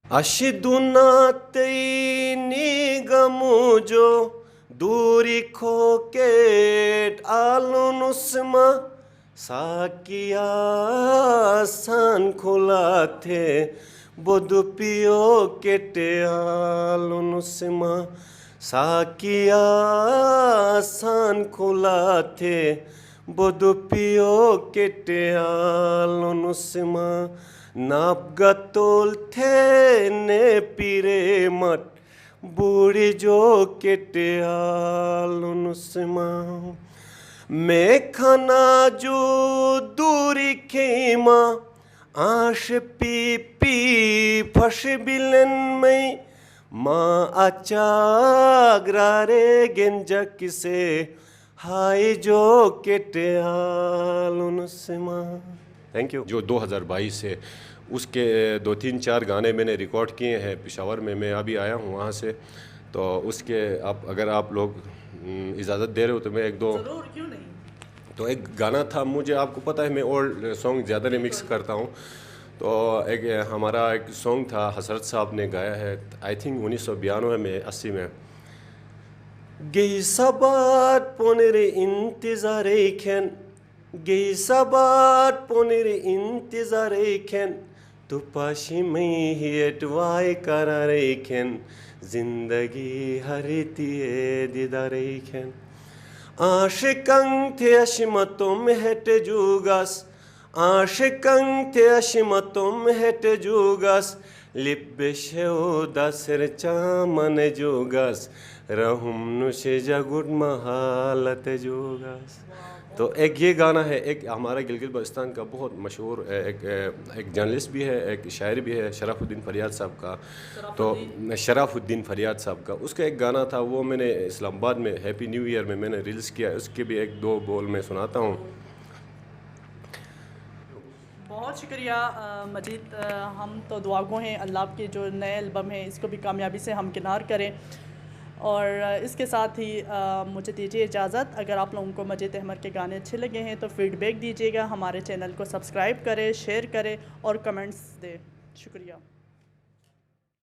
Ashidunatei gamujo duri khoket alunusma sakia san khulate bodupio kete alunusma sakia san khulate bodupio kete alunusma Napgatol the ne pire mat buri jo kete alunusma mekhana jo duri khema ash pipi phashe bilen mai ma achagrare genja kise hai jo kete alunusma thank you. जो 2022 है उसके 2-3-4 गाने मैंने record किए हैं पेशावर में। मैं अभी आया हूँ वहाँ से, तो उसके अगर आप लोग इजाज़त दे रहे हो तो मैं एक दो ज़रूर, क्यों नहीं। तो एक गाना था, मुझे आपको पता है मैं ओल्ड सॉन्ग ज़्यादा रिमिक्स करता हूँ। तो एक हमारा एक सॉन्ग था हसरत साहब ने गाया है, आई थिंक 1992 में 80 में। Gei sabat ponere intizareyken Gei sabat ponere intizareyken Tu paşimi hiyetvay karareyken Zindagi haritiye didareyken Aşıkan te aşimatom hete jugas Aşıkan te aşimatom hete jugas Libbe şeo daser çamane jugas रहूम नुशे जगुड महालत जोगास। तो एक ये गाना है, एक हमारा गिलगित बल्तिस्तान का बहुत मशहूर एक जर्नलिस्ट भी है, एक शायर भी है, शराफुद्दीन फरियाद साहब का। तो शराफुद्दीन फरियाद साहब का उसका एक गाना था, वो मैंने इस्लामाबाद में हैप्पी न्यू ईयर में मैंने रिलीज़ किया। उसके भी एक दो बोल मैं सुनाता हूँ। बहुत शुक्रिया मजीद, हम तो दुआगो हैं अल्लाह के जो नए एल्बम है इसको भी कामयाबी से हमकिनार करें। और इसके साथ ही मुझे दीजिए इजाज़त। अगर आप लोगों को मजीद अहमद के गाने अच्छे लगे हैं तो फीडबैक दीजिएगा, हमारे चैनल को सब्सक्राइब करें, शेयर करें और कमेंट्स दें। शुक्रिया।